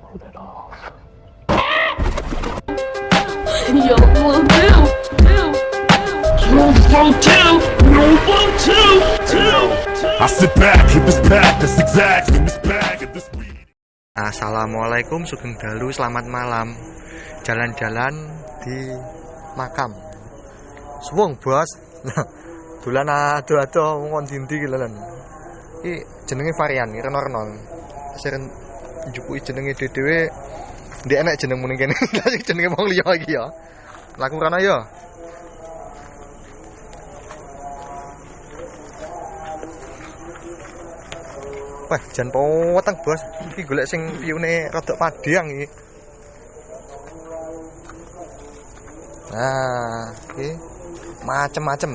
Pull it off. Yo, well, do. I sit back, hit this pack, that's exact, in this bag, in this weed. Assalamualaikum, sugeng dalu, selamat malam. Jalan-jalan di makam. Suwung bos. Dolan ado-ado ngon dindi iki lho. Iki jenenge varian, reno-reno. Seren njupuki jenenge dhewe. Ndek enek jeneng muni kene. Lah jenenge wong liya iki ya. Laku rono ya. Wah, jan poteng bos. Iki golek sing view-ne rada padang iki. Nah, iki macem-macem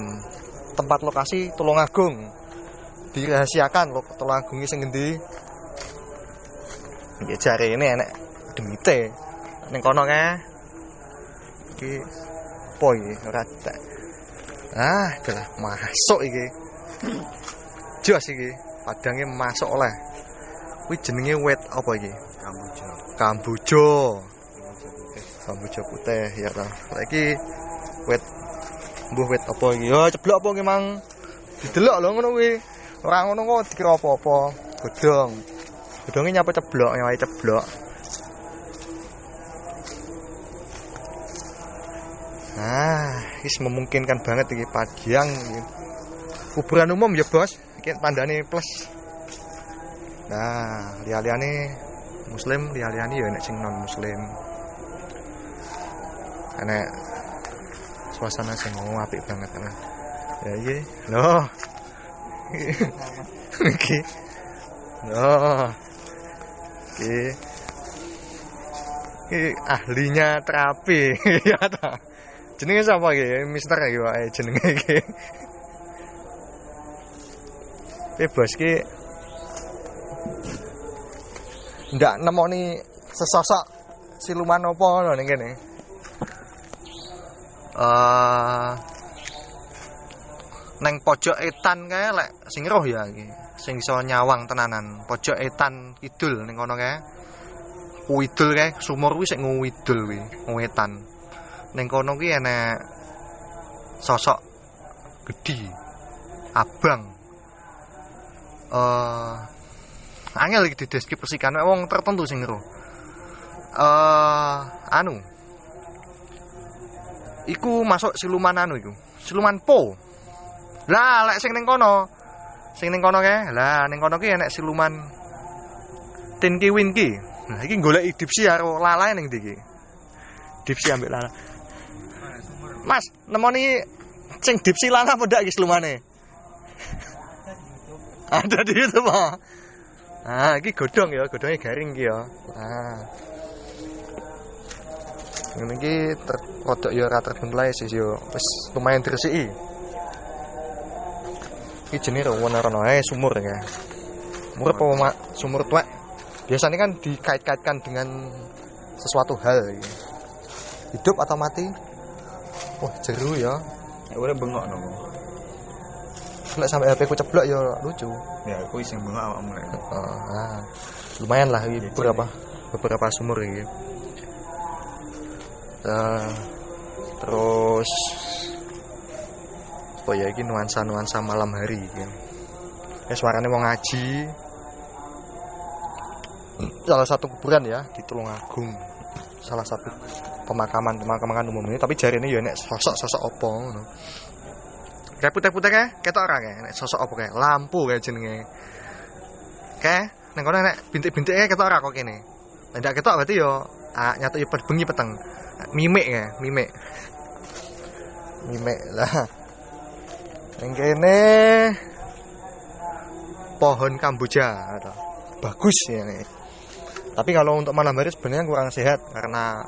tempat lokasi Tulungagung. Dirahasiakan kok Tulungagung iki sing ngendi? Iki jare ini enek demite. Ning kono kae. Iki apa iki ora tak. Ah, adalah masuk iki. Jos iki. Padange masuk oleh. Kuwi jenenge wit apa iki? Kamboja. Kamboja putih ya ta. Saiki wit mbuh wit apa iki? Ya ceblok apa iki, Mang? Didelok lho ngono kuwi. Ora ngono kok dikira apa-apa. Godhong. Godhonge nyapa ceblok, nyawae ceblok. Nah, wis memungkinkan banget iki Padiang iki. Kuburan umum ya, Bos. Iki tandane plus. Nah, liya-liyane muslim, liya-liyane ya enek sing non muslim. Enek suasana sing apik banget ana. Ya iki. Loh. Iki. Loh. Iki. Iki ahlinya terapi ya ta. Jenenge sapa iki? Mister iki wae jenenge iki. Bos ki ndak nemoni sesosok siluman apa ngono ning kene. Neng pojok etan kae lek sing roh ya iki. Sing iso nyawang tenanan. Pojok etan kidul ning kono kae. Kuidul kae sumur kuwi sik nguwidul kuwi, wetan. Ning kono kuwi enek sosok gedhi. Abang. Angel iki dideskripsikan wong tertentu sing ngeru. Iku masuk siluman iku. Siluman po. Lah lek sing ning kono kae. Lah ning kono ki enek siluman Tinky Winky. Nah iki goleki Dipsy karo lalae ning ndi iki. Dipsy ambek lala. Mas, nemoni sing Dipsy lala apa ndak iki silumane? Ada di YouTube, Pak. Nah, iki godhong ya, godhonge garing iki ya. Nah. Ngene iki rodok ya ora terbengkelai sih yo. Wis lumayan diresiki. Iki jenenge rono sumur ya. Sumur apa sumur tuwek. Biasanya kan dikait-kaitkan dengan sesuatu hal iki. Hidup atau mati? Wah, jeru ya. Ya ora bengok no. Lek sampai HP ku ceblok ya lucu. Ya aku sing bengok awakmu lek. Lumayan lah iki beberapa sumur iki. Terus oh ya iki nuansa malam hari iki. Suarane wong ngaji. Salah satu kuburan ya di Tulungagung. Salah satu pemakaman umum ini, tapi jarine ya nek sosok apa ngono. Kayak putih-putih kae, ketok ora kae, nek sosok apa kae, lampu kae jenenge. Kae, nang kono nek bintik-bintike ketok ora kok kene. Nek ndak ketok berarti yo nyatu yo bengi peteng. Mimik kae, mimik. Mimik lah. Ning kene pohon kamboja ada. Bagus ya nih. Tapi kalau untuk malam hari sebenarnya kurang sehat karena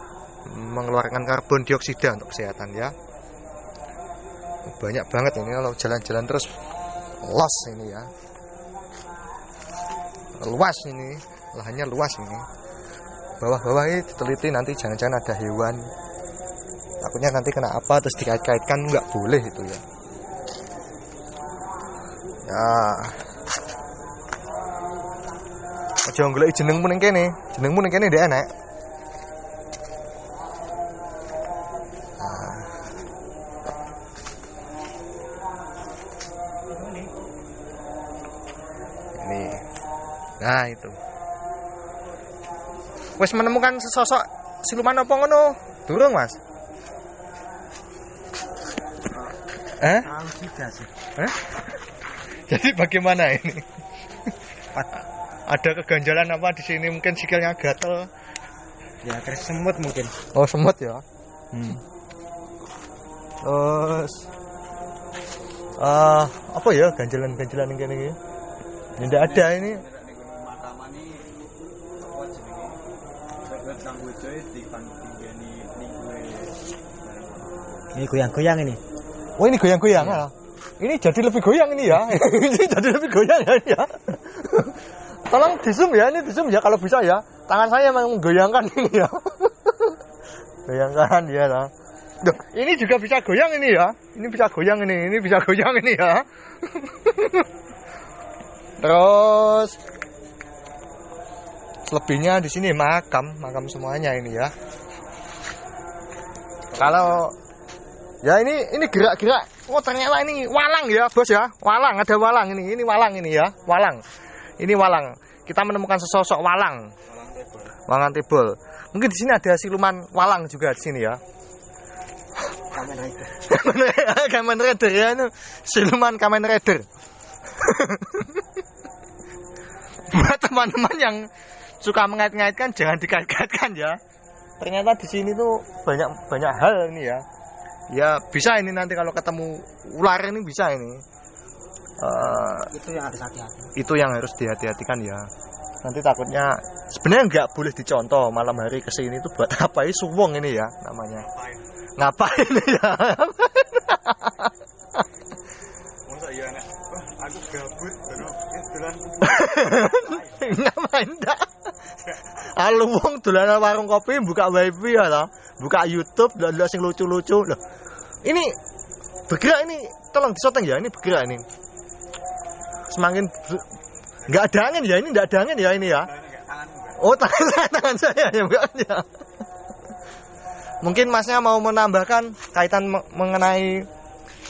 mengeluarkan karbon dioksida untuk kesehatan ya. Banyak banget ini kalau jalan-jalan terus los ini ya. Luas ini, lahannya luas ini. Bawah-bawah ini diteliti nanti jangan-jangan ada hewan. Takutnya nanti kena apa terus dikait-kaitkan, nggak boleh itu ya. Ya. Aja golek jenengmu ning kene. Jenengmu ning kene ndek enek. Ini. Nah, itu. Wes menemukan sesosok siluman apa ngono? Durung, Mas? Tidak sih. Jadi bagaimana ini? Ada keganjalan apa di sini? Mungkin sikilnya gatel. Ya terus semut mungkin. Oh, semut ya. Terus apa ya ganjalan-ganjalan yang kene iki? Tidak ada ini. Ini goyang-goyang ini. Oh, ini goyang-goyang ya. Ini jadi lebih goyang ini ya. Ini jadi lebih goyang ya ini ya. Tolong di zoom ya, ini di zoom ya kalau bisa ya. Tangan saya memang menggoyangkan ini ya. Goyangkan ya lah. Duh, ini juga bisa goyang ini ya. Ini bisa goyang ini bisa goyang ini ya. Terus selebihnya di sini makam semuanya ini ya. Kalau ya ini gerak-gerak. Oh, ternyata ini walang ya, Bos ya. Walang, ada walang ini. Ini walang ini ya, walang. Ini walang. Kita menemukan sesosok walang. Walang tebel. Mungkin di sini ada siluman walang juga di sini ya. Kamen Rider ya, itu siluman Kamen Rider. Buat teman-teman yang suka mengait-ngaitkan jangan dikait-kaitkan ya. Ternyata di sini tuh banyak hal ini ya. Ya bisa ini nanti kalau ketemu ular ini bisa ini. Itu yang harus hati-hati. Itu yang harus dihati-hatikan ya. Nanti takutnya sebenarnya nggak boleh dicontoh malam hari kesini tuh buat apa? Suwung ini ya namanya. Ngapain ya? Masa iya nek aku gabut dolan ngapain dak? Halo wong dolanan warung kopi buka wifi ya toh. Buka YouTube dan sing lucu-lucu. Loh. Ini bergerak ini tolong disoteng ya, ini bergerak ini. Semakin enggak ada angin ya, ini enggak ada angin ya ini ya. Oh, tangan saya ya bukan ya. Mungkin Masnya mau menambahkan kaitan mengenai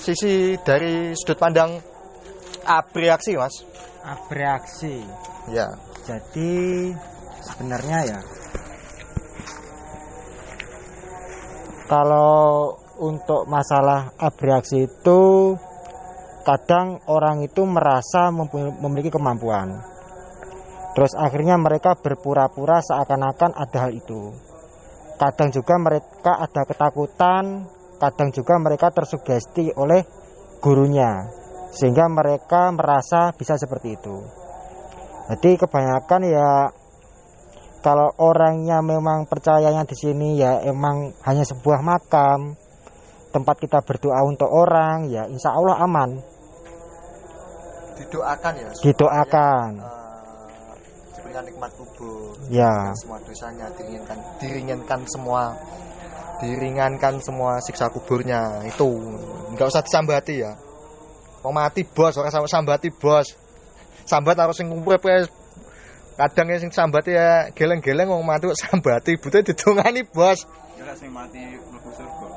sisi dari sudut pandang abreaksi, Mas? Abreaksi. Ya. Jadi sebenarnya ya kalau untuk masalah abreaksi itu kadang orang itu merasa memiliki kemampuan. Terus akhirnya mereka berpura-pura seakan-akan ada hal itu. Kadang juga mereka ada ketakutan, kadang juga mereka tersugesti oleh gurunya sehingga mereka merasa bisa seperti itu. Jadi kebanyakan ya kalau orangnya memang percayanya di sini ya emang hanya sebuah makam, tempat kita berdoa untuk orang, ya insya Allah aman. Didoakan ya. Didoakan. Diberikan nikmat kubur. Ya. Semua dosanya diringankan semua siksa kuburnya. Itu nggak usah disambati ya. Mau mati bos, orang sama sambati bos. Sambat harus sing urip kadang sing sambat ya geleng-geleng wong mati kok sambati bute didongani bos. Ya sing mati mlebu surga.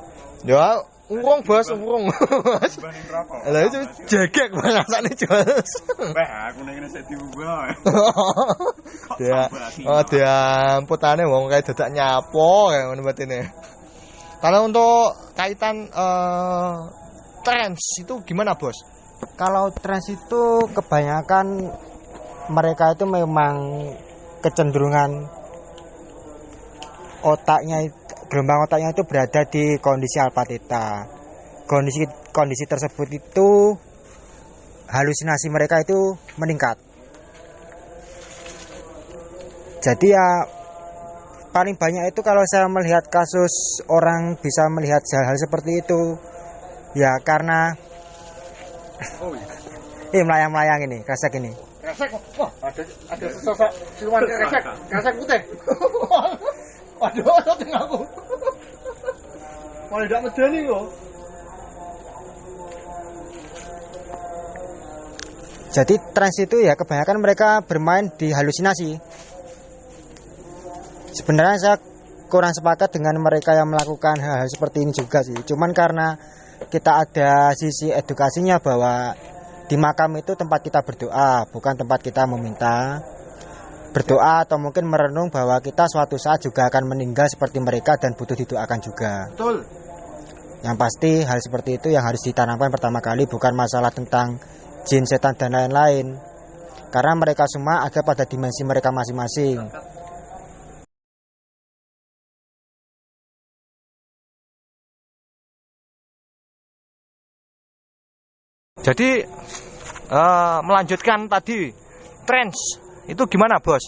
Ya urung bos, urung. Lah itu jegek rasane jos. Wah, aku ning kene sik diubah. Ya, oh diamputane wong kae dadak nyapo kayak ngono batine. Kalau untuk kaitan trans itu gimana, Bos? Kalau trans itu kebanyakan mereka itu memang kecenderungan gelombang otaknya itu berada di kondisi alpha theta. Kondisi tersebut itu halusinasi mereka itu meningkat. Jadi ya paling banyak itu kalau saya melihat kasus orang bisa melihat hal-hal seperti itu ya karena melayang-melayang ini, kresek ini. Kresek, wah ada sesosok siluman kresek putih. Waduh, tengah aku. Malah tidak medeni kok. Jadi trans itu ya kebanyakan mereka bermain di halusinasi. Sebenarnya saya kurang sepakat dengan mereka yang melakukan hal-hal seperti ini juga sih. Cuman karena kita ada sisi edukasinya bahwa di makam itu tempat kita berdoa, bukan tempat kita meminta. Berdoa atau mungkin merenung bahwa kita suatu saat juga akan meninggal seperti mereka dan butuh didoakan juga. Betul. Yang pasti hal seperti itu yang harus ditanamkan pertama kali, bukan masalah tentang jin, setan dan lain-lain. Karena mereka semua ada pada dimensi mereka masing-masing. Jadi melanjutkan tadi trans itu gimana, Bos?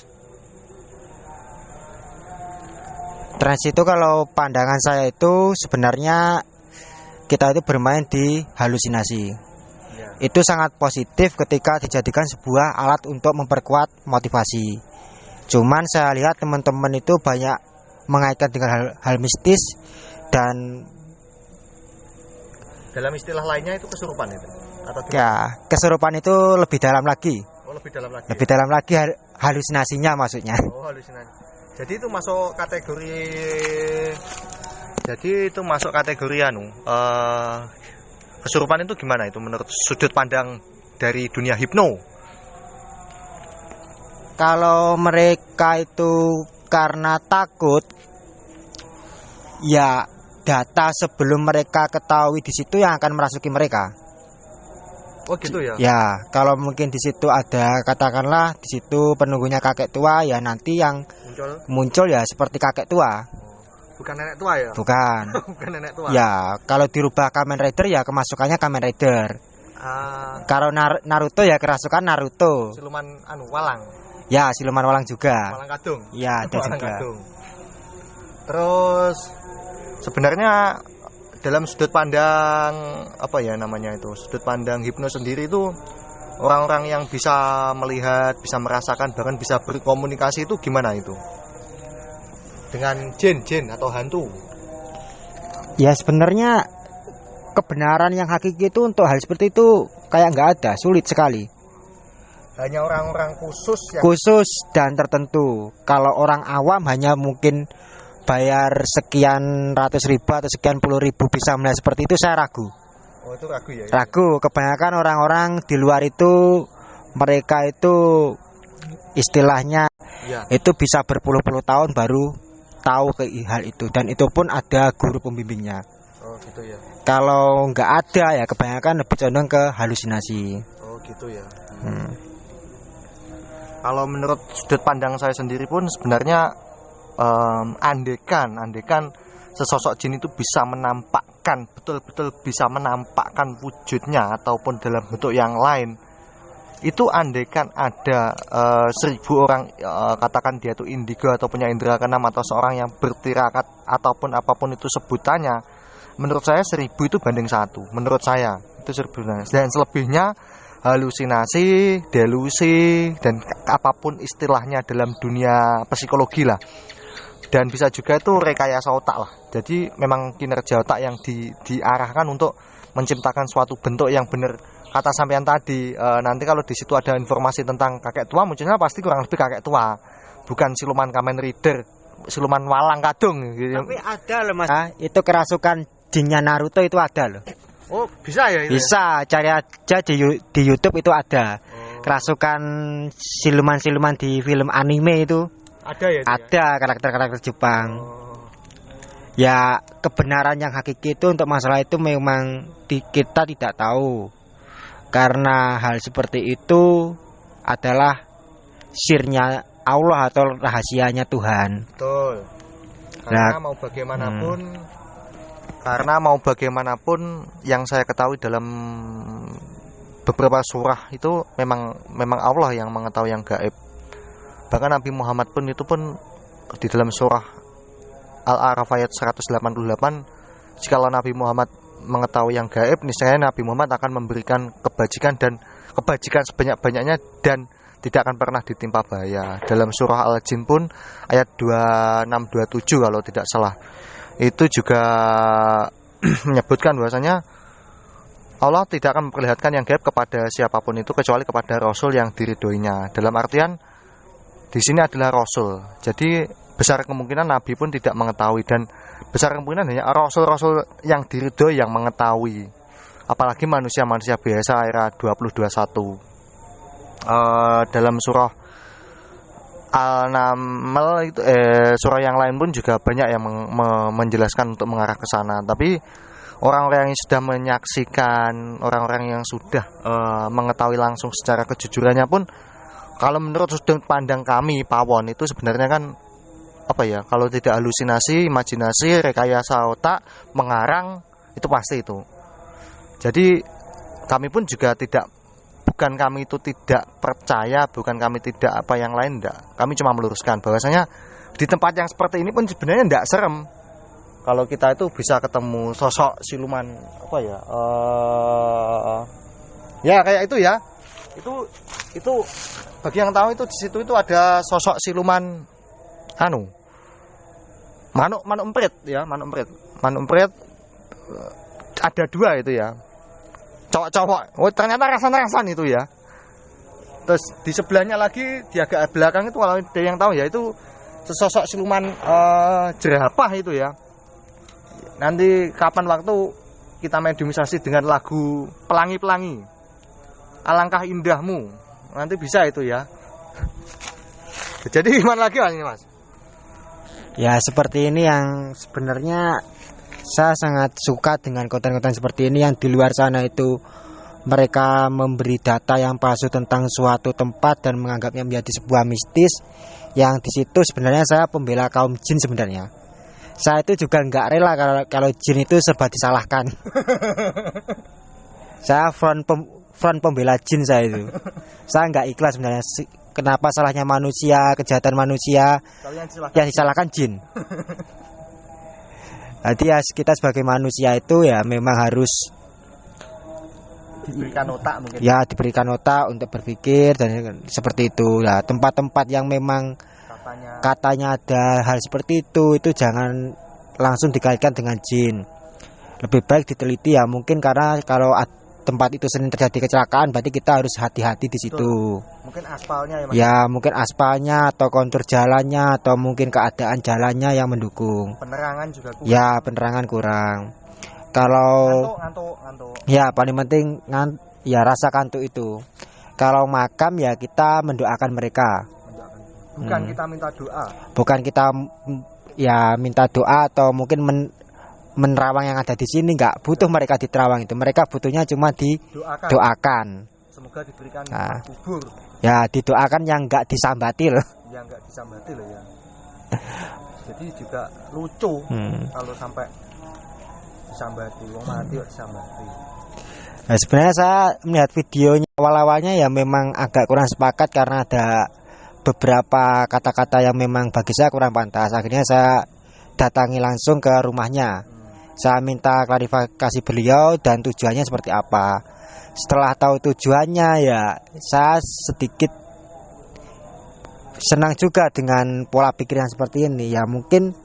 Trans itu kalau pandangan saya itu sebenarnya kita itu bermain di halusinasi. Itu sangat positif ketika dijadikan sebuah alat untuk memperkuat motivasi. Cuman saya lihat teman-teman itu banyak mengaitkan dengan hal mistis dan Dalam istilah lainnya itu kesurupan itu atau gimana? ya kesurupan itu lebih dalam lagi. Oh, lebih dalam lagi. Lebih dalam lagi halusinasinya maksudnya. Oh, halusinasi. Jadi itu masuk kategori kesurupan itu gimana itu menurut sudut pandang dari dunia hipno? Kalau mereka itu karena takut, ya data sebelum mereka ketahui di situ yang akan merasuki mereka. Oh gitu ya. Ya, kalau mungkin di situ ada katakanlah di situ penunggunya kakek tua, ya nanti yang muncul ya seperti kakek tua. Bukan nenek tua ya? Bukan. Bukan nenek tua. Ya, kalau dirubah Kamen Rider ya kemasukannya Kamen Rider. Kalau Naruto ya kerasukan Naruto. Siluman walang. Ya, siluman walang juga. Walang kadung. Ya, ada Walang juga. kadung. Terus sebenarnya dalam sudut pandang sudut pandang hipno sendiri itu orang-orang yang bisa melihat, bisa merasakan, bahkan bisa berkomunikasi itu gimana itu dengan jin atau hantu? Ya sebenarnya kebenaran yang hakiki itu untuk hal seperti itu kayak nggak ada, sulit sekali. Hanya orang-orang khusus dan tertentu. Kalau orang awam hanya mungkin bayar sekian ratus ribu atau sekian puluh ribu bisa melihat seperti itu, saya ragu. Oh, itu ragu ya? Ragu. Kebanyakan orang-orang di luar itu mereka itu istilahnya ya, itu bisa berpuluh-puluh tahun baru tahu ke hal itu, dan itu pun ada guru pembimbingnya. Oh gitu ya. Kalau nggak ada ya kebanyakan lebih condong ke halusinasi. Oh gitu ya. Kalau menurut sudut pandang saya sendiri pun sebenarnya andekan sesosok jin itu bisa menampakkan, betul-betul bisa menampakkan wujudnya ataupun dalam bentuk yang lain, itu andekan ada 1000 orang, katakan dia itu indigo atau punya indera keenam atau seorang yang bertirakat ataupun apapun itu sebutannya, menurut saya 1000 itu banding 1. Menurut saya itu 1000, dan selebihnya halusinasi, delusi, dan apapun istilahnya dalam dunia psikologi lah. Dan bisa juga itu rekayasa otak lah. Jadi memang kinerja otak yang diarahkan untuk menciptakan suatu bentuk yang benar. Kata sampean tadi, nanti kalau di situ ada informasi tentang kakek tua, munculnya pasti kurang lebih kakek tua, bukan siluman Kamen Rider, siluman walang kadung gitu. Tapi ada loh Mas, itu kerasukan jinnya Naruto itu ada loh. Oh bisa ya itu? Bisa, cari aja di YouTube itu ada. Kerasukan siluman-siluman di film anime itu. Ada ya? Ada karakter-karakter Jepang. Ya kebenaran yang hakiki itu untuk masalah itu memang kita tidak tahu, karena hal seperti itu adalah sirnya Allah atau rahasianya Tuhan. Betul. Karena mau bagaimanapun yang saya ketahui dalam beberapa surah itu memang Allah yang mengetahui yang gaib. Bahkan Nabi Muhammad pun di dalam surah Al-A'raf ayat 188, jikalau Nabi Muhammad mengetahui yang gaib, niscaya Nabi Muhammad akan memberikan kebajikan sebanyak-banyaknya dan tidak akan pernah ditimpa bahaya. Dalam surah Al-Jin pun ayat 2627 kalau tidak salah, itu juga menyebutkan bahwasanya Allah tidak akan memperlihatkan yang gaib kepada siapapun itu kecuali kepada Rasul yang diridhoinya. Dalam artian di sini adalah Rasul. Jadi besar kemungkinan Nabi pun tidak mengetahui, dan besar kemungkinan hanya Rasul-Rasul yang diridhoi yang mengetahui. Apalagi manusia-manusia biasa era 2021. Dalam surah Al-Naml itu surah yang lain pun juga banyak yang menjelaskan untuk mengarah ke sana. Tapi orang-orang yang sudah menyaksikan, orang-orang yang sudah mengetahui langsung secara kejujurannya pun, kalau menurut sudut pandang kami Pawon itu sebenarnya kan apa ya, kalau tidak halusinasi, imajinasi, rekayasa otak, mengarang, itu pasti itu. Jadi kami pun juga tidak, bukan kami itu tidak percaya, bukan kami tidak apa yang lain, enggak. Kami cuma meluruskan bahwasanya di tempat yang seperti ini pun sebenarnya enggak serem. Kalau kita itu bisa ketemu sosok siluman apa ya? Ya kayak itu ya. Itu bagi yang tahu itu di situ itu ada sosok siluman manuk emprit ya, manuk emprit ada 2 itu ya. Cowok-cowok. Oh, ternyata rasan-rasan itu ya. Terus di sebelahnya lagi di agak belakang itu, kalau ada yang tahu ya, itu sesosok siluman jerapah itu ya. Nanti kapan waktu kita mediumisasi dengan lagu Pelangi-Pelangi, Alangkah Indahmu, nanti bisa itu ya. Jadi gimana lagi ini Mas? Ya seperti ini yang sebenarnya saya sangat suka dengan konten-konten seperti ini, yang di luar sana itu mereka memberi data yang palsu tentang suatu tempat dan menganggapnya menjadi sebuah mistis. Yang di situ sebenarnya saya pembela kaum jin sebenarnya. Saya itu juga nggak rela kalau jin itu serba disalahkan. Saya front pembela jin saya itu. Saya nggak ikhlas sebenarnya. Kenapa salahnya manusia, kejahatan manusia yang disalahkan jin? Jadi ya kita sebagai manusia itu ya memang harus diberikan otak mungkin. Ya diberikan otak untuk berpikir dan seperti itu. Nah, tempat-tempat yang memang katanya ada hal seperti itu jangan langsung dikaitkan dengan jin. Lebih baik diteliti ya, mungkin karena kalau tempat itu sering terjadi kecelakaan berarti kita harus hati-hati di situ. Mungkin aspalnya ya Mas. Ya, mungkin aspalnya atau kontur jalannya atau mungkin keadaan jalannya yang mendukung. Penerangan juga kurang. Ya, penerangan kurang. Kalau ngantuk. Ya, paling penting ya rasa kantuk itu. Kalau makam ya kita mendoakan mereka. Bukan kita minta doa. Bukan kita ya minta doa atau mungkin menerawang yang ada di sini, nggak butuh mereka diterawang itu. Mereka butuhnya cuma didoakan. Semoga diberikan kubur. Ya, didoakan yang nggak disambati loh. Yang nggak disambati loh ya. Jadi juga lucu kalau sampai disambati, wong mati kok disambati. Nah, sebenarnya saya melihat videonya awal-awalnya ya memang agak kurang sepakat karena ada beberapa kata-kata yang memang bagi saya kurang pantas. Akhirnya saya datangi langsung ke rumahnya. Saya minta klarifikasi beliau dan tujuannya seperti apa. Setelah tahu tujuannya ya saya sedikit senang juga dengan pola pikir yang seperti ini. Ya mungkin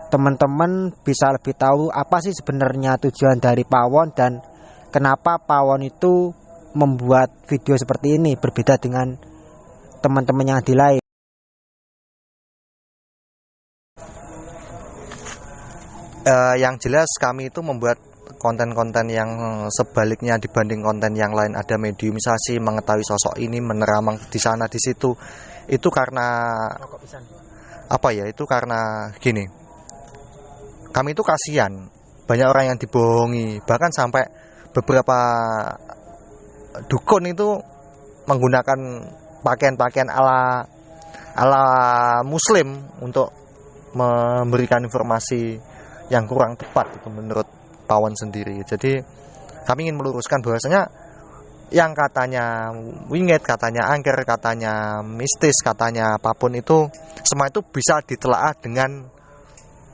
teman-teman bisa lebih tahu apa sih sebenarnya tujuan dari Pawon dan kenapa Pawon itu membuat video seperti ini berbeda dengan teman-teman yang di lain. Yang jelas kami itu membuat konten-konten yang sebaliknya dibanding konten yang lain. Ada mediumisasi, mengetahui sosok ini, meneramang di sana di situ. Itu karena apa ya? Itu karena gini. Kami itu kasihan, banyak orang yang dibohongi. Bahkan sampai beberapa dukun itu menggunakan pakaian-pakaian ala muslim untuk memberikan informasi yang kurang tepat itu menurut Pawon sendiri. Jadi kami ingin meluruskan bahwasanya yang katanya wingit, katanya angker, katanya mistis, katanya apapun itu semua itu bisa ditelaah dengan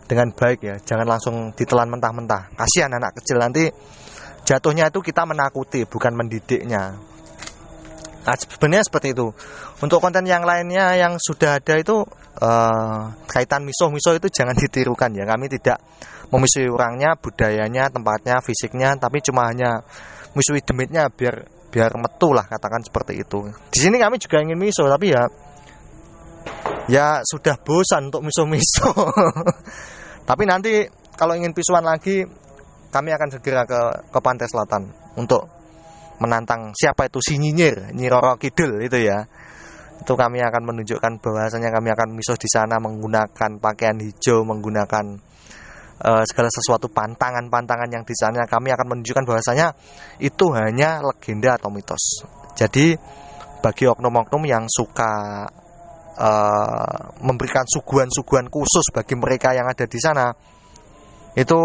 baik ya. Jangan langsung ditelan mentah-mentah. Kasihan anak kecil, nanti jatuhnya itu kita menakuti bukan mendidiknya. Nah, sebenarnya seperti itu. Untuk konten yang lainnya yang sudah ada itu kaitan miso itu jangan ditirukan ya. Kami tidak memisui orangnya, budayanya, tempatnya, fisiknya, tapi cuma hanya musuhi demitnya biar metu lah, katakan seperti itu. Di sini kami juga ingin miso, tapi ya sudah bosan untuk miso-miso. Tapi nanti kalau ingin pisuan lagi, kami akan segera ke pantai selatan untuk menantang siapa itu si Nyinyir, Nyi Roro Kidul itu ya. Itu kami akan menunjukkan bahwasanya kami akan miso di sana menggunakan pakaian hijau, menggunakan segala sesuatu pantangan-pantangan yang di sana. Kami akan menunjukkan bahwasanya itu hanya legenda atau mitos. Jadi bagi oknum-oknum yang suka memberikan suguhan-suguhan khusus bagi mereka yang ada di sana, itu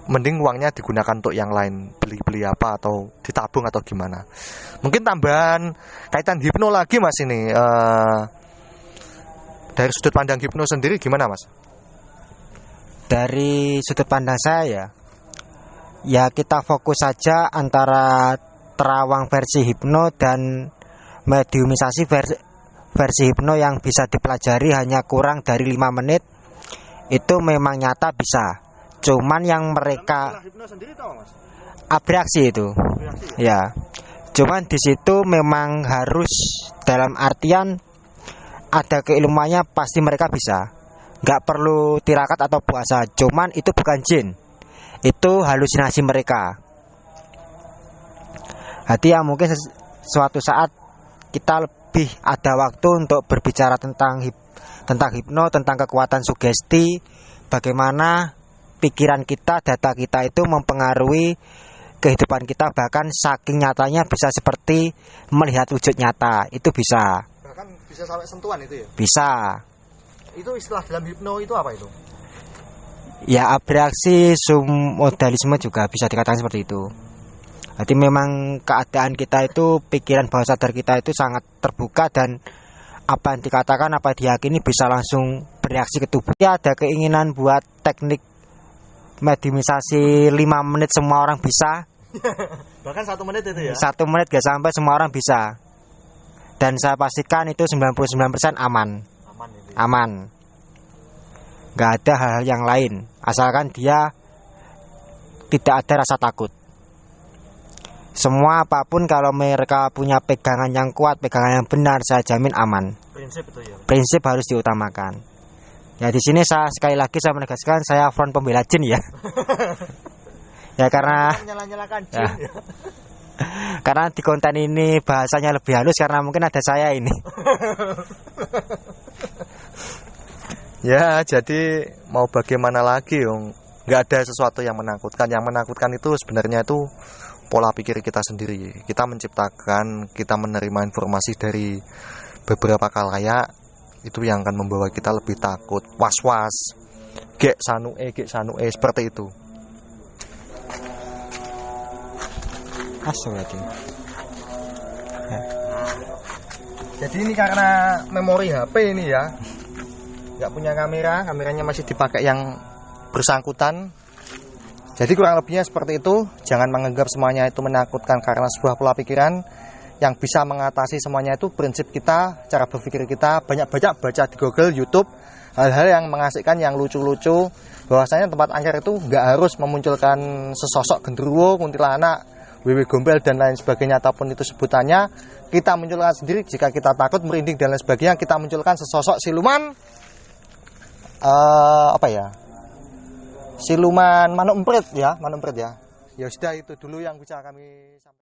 mending uangnya digunakan untuk yang lain, beli-beli apa atau ditabung atau gimana. Mungkin tambahan kaitan hipno lagi Mas ini, dari sudut pandang hipno sendiri gimana Mas? Dari sudut pandang saya ya kita fokus saja antara terawang versi hipno dan mediumisasi versi hipno yang bisa dipelajari hanya kurang dari 5 menit. Itu memang nyata bisa. Cuman yang mereka abreaksi itu ya. Cuman di situ memang harus dalam artian ada keilmuannya, pasti mereka bisa. Nggak perlu tirakat atau puasa. Cuman itu bukan jin, itu halusinasi mereka. Jadi ya mungkin suatu saat kita lebih ada waktu untuk berbicara tentang hipno, tentang kekuatan sugesti, bagaimana pikiran kita, data kita itu mempengaruhi kehidupan kita, bahkan saking nyatanya bisa seperti melihat wujud nyata, itu bisa. Bahkan bisa sampai sentuhan itu ya? Bisa. Itu istilah dalam hipno itu apa itu? Ya abreaksi submodalisme juga bisa dikatakan seperti itu. Jadi memang keadaan kita itu, pikiran bawah sadar kita itu sangat terbuka, dan apa yang dikatakan, apa yang diyakini bisa langsung bereaksi ke tubuh. Ya, ada keinginan buat teknik mediumisasi 5 menit semua orang bisa. Bahkan 1 menit itu ya? 1 menit gak sampai semua orang bisa. Dan saya pastikan itu 99% aman. Aman. Gak ada hal-hal yang lain, asalkan dia tidak ada rasa takut. Semua apapun kalau mereka punya pegangan yang kuat, pegangan yang benar, saya jamin aman. Prinsip itu ya. Prinsip harus diutamakan. Ya di sini saya sekali lagi saya menegaskan saya front pembela jin ya. Ya karena nyala-nyalakan jin ya. Ya. Karena di konten ini bahasanya lebih halus karena mungkin ada saya ini. Ya, jadi mau bagaimana lagi, nggak ada sesuatu yang menakutkan. Yang menakutkan itu sebenarnya itu pola pikir kita sendiri. Kita menciptakan, kita menerima informasi dari beberapa khalayak, itu yang akan membawa kita lebih takut, was-was, gek sanue, seperti itu. Berarti. Ya. Jadi ini karena memori HP ini ya, nggak punya kameranya masih dipakai yang bersangkutan. Jadi kurang lebihnya seperti itu. Jangan menganggap semuanya itu menakutkan karena sebuah pola pikiran. Yang bisa mengatasi semuanya itu prinsip kita, cara berpikir kita. Banyak baca di Google, YouTube, hal-hal yang mengasihkan, yang lucu-lucu. Bahwasanya tempat angker itu nggak harus memunculkan sesosok genderuwo, kuntilanak, wewe gombel dan lain sebagainya, ataupun itu sebutannya. Kita munculkan sendiri jika kita takut, merinding dan lain sebagainya. Kita munculkan sesosok siluman, siluman manuk emprit ya. Ya sudah, itu dulu yang bisa kami sampaikan.